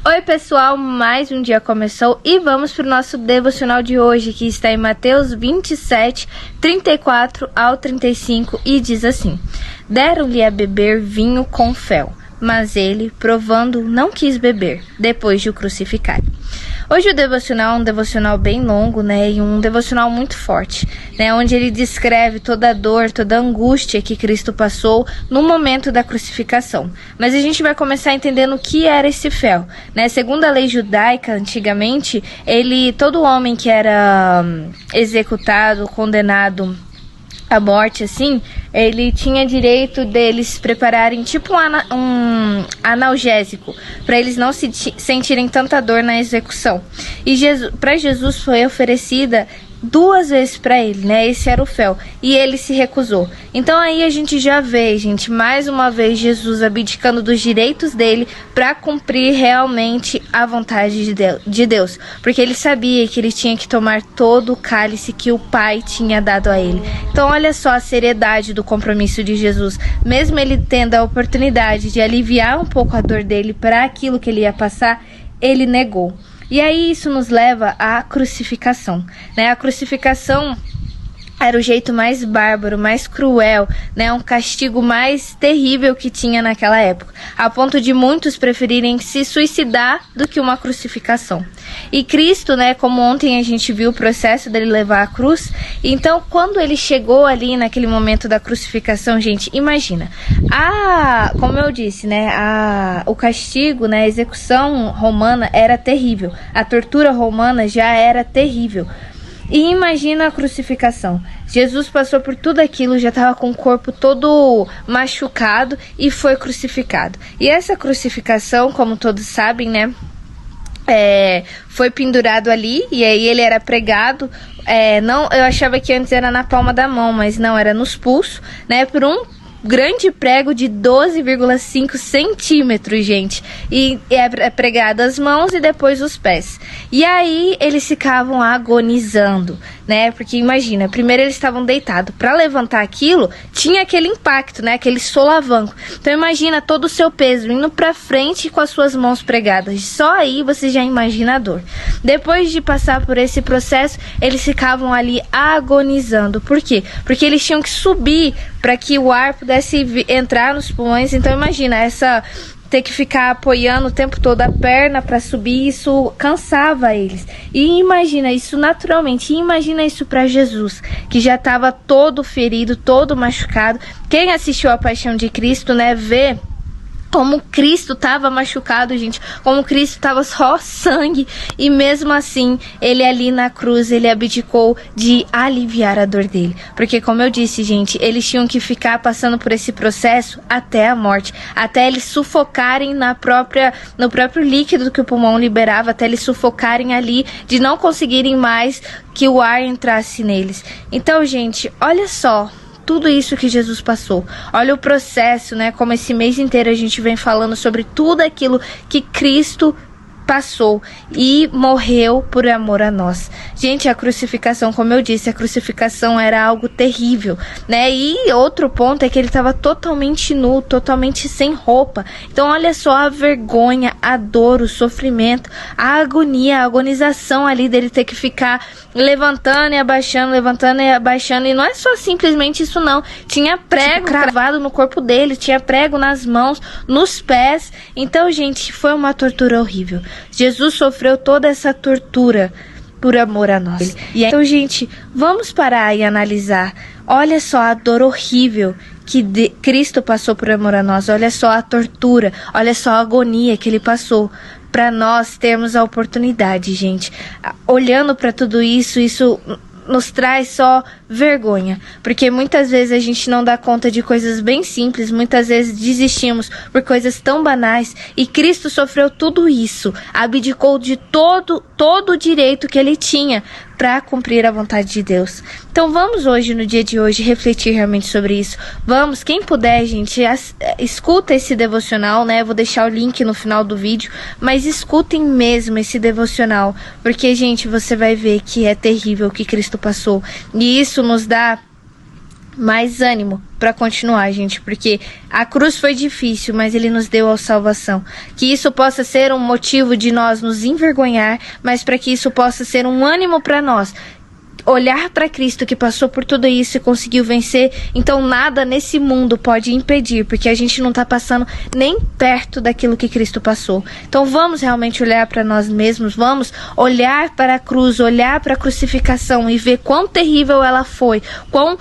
Oi pessoal, mais um dia começou e vamos para o nosso devocional de hoje, que está em Mateus 27, 34 ao 35 e diz assim: Deram-lhe a beber vinho com fel, mas ele, provando, não quis beber, depois de o crucificar. Hoje o devocional é um devocional bem longo, né, e um devocional muito forte, né, onde ele descreve toda a dor, toda a angústia que Cristo passou no momento da crucificação. Mas a gente vai começar entendendo o que era esse fel, né? Segundo a lei judaica, antigamente, todo homem que era executado, condenado à morte, assim, ele tinha direito deles prepararem tipo um analgésico, para eles não se sentirem tanta dor na execução. E para Jesus foi oferecida 2 vezes para ele, né? Esse era o fel, e ele se recusou. Então aí a gente já vê, gente, mais uma vez Jesus abdicando dos direitos dele para cumprir realmente a vontade de Deus, porque ele sabia que ele tinha que tomar todo o cálice que o Pai tinha dado a ele. Então olha só a seriedade do compromisso de Jesus, mesmo ele tendo a oportunidade de aliviar um pouco a dor dele para aquilo que ele ia passar, ele negou. E aí isso nos leva à crucificação, né? A crucificação era o jeito mais bárbaro, mais cruel, né? Um castigo mais terrível que tinha naquela época, a ponto de muitos preferirem se suicidar do que uma crucificação. E Cristo, né, como ontem a gente viu o processo dele levar a cruz, então quando ele chegou ali naquele momento da crucificação, gente, imagina, como eu disse, né, o castigo, né, a execução romana era terrível, a tortura romana já era terrível. E imagina a crucificação. Jesus passou por tudo aquilo, já estava com o corpo todo machucado e foi crucificado. E essa crucificação, como todos sabem, né, foi pendurado ali, e aí ele era pregado. Eu achava que antes era na palma da mão, mas não, era nos pulsos, né, por um grande prego de 12,5 centímetros, gente. E é pregado as mãos e depois os pés. E aí eles ficavam agonizando, né? Porque imagina, primeiro eles estavam deitados. Para levantar aquilo, tinha aquele impacto, né? Aquele solavanco. Então imagina todo o seu peso indo para frente com as suas mãos pregadas. Só aí você já imagina a dor. Depois de passar por esse processo, eles ficavam ali agonizando. Por quê? Porque eles tinham que subir para que o ar pudesse entrar nos pulmões. Então imagina, ter que ficar apoiando o tempo todo a perna para subir, isso cansava eles. E imagina isso naturalmente, imagina isso para Jesus, que já estava todo ferido, todo machucado. Quem assistiu a Paixão de Cristo, né, vê como Cristo estava machucado, gente, como Cristo estava só sangue, e mesmo assim, ele ali na cruz, ele abdicou de aliviar a dor dele, porque como eu disse, gente, eles tinham que ficar passando por esse processo até a morte, até eles sufocarem no próprio líquido que o pulmão liberava, até eles sufocarem ali, de não conseguirem mais que o ar entrasse neles. Então, gente, olha só tudo isso que Jesus passou. Olha o processo, né? Como esse mês inteiro a gente vem falando sobre tudo aquilo que Cristo passou e morreu por amor a nós. Gente, a crucificação, como eu disse, a crucificação era algo terrível, né? E outro ponto é que ele estava totalmente nu, totalmente sem roupa. Então olha só a vergonha, a dor, o sofrimento, a agonia, a agonização ali dele ter que ficar levantando e abaixando, e não é só simplesmente isso não, tinha prego cravado no corpo dele, tinha prego nas mãos, nos pés. Então, gente, foi uma tortura horrível. Jesus sofreu toda essa tortura por amor a nós. E então, gente, vamos parar e analisar. Olha só a dor horrível que Cristo passou por amor a nós. Olha só a tortura, olha só a agonia que ele passou para nós termos a oportunidade, gente. Olhando para tudo isso, isso nos traz só vergonha, porque muitas vezes a gente não dá conta de coisas bem simples, muitas vezes desistimos por coisas tão banais, e Cristo sofreu tudo isso, abdicou de todo o direito que ele tinha para cumprir a vontade de Deus. Então vamos hoje, no dia de hoje, refletir realmente sobre isso. Vamos, quem puder, gente, escuta esse devocional, né? Eu vou deixar o link no final do vídeo, mas escutem mesmo esse devocional, porque, gente, você vai ver que é terrível o que Cristo passou, e isso nos dá mais ânimo para continuar, gente, porque a cruz foi difícil, mas ele nos deu a salvação. Que isso possa ser um motivo de nós nos envergonhar, mas para que isso possa ser um ânimo para nós. Olhar para Cristo que passou por tudo isso e conseguiu vencer, então nada nesse mundo pode impedir, porque a gente não está passando nem perto daquilo que Cristo passou. Então vamos realmente olhar para nós mesmos, vamos olhar para a cruz, olhar para a crucificação e ver quão terrível ela foi, quão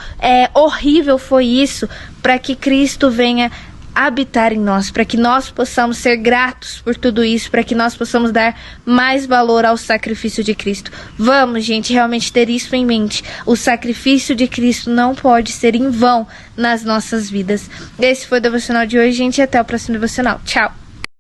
horrível foi isso, para que Cristo venha habitar em nós, para que nós possamos ser gratos por tudo isso, para que nós possamos dar mais valor ao sacrifício de Cristo. Vamos, gente, realmente ter isso em mente. O sacrifício de Cristo não pode ser em vão nas nossas vidas. Esse foi o devocional de hoje, gente, e até o próximo devocional. Tchau!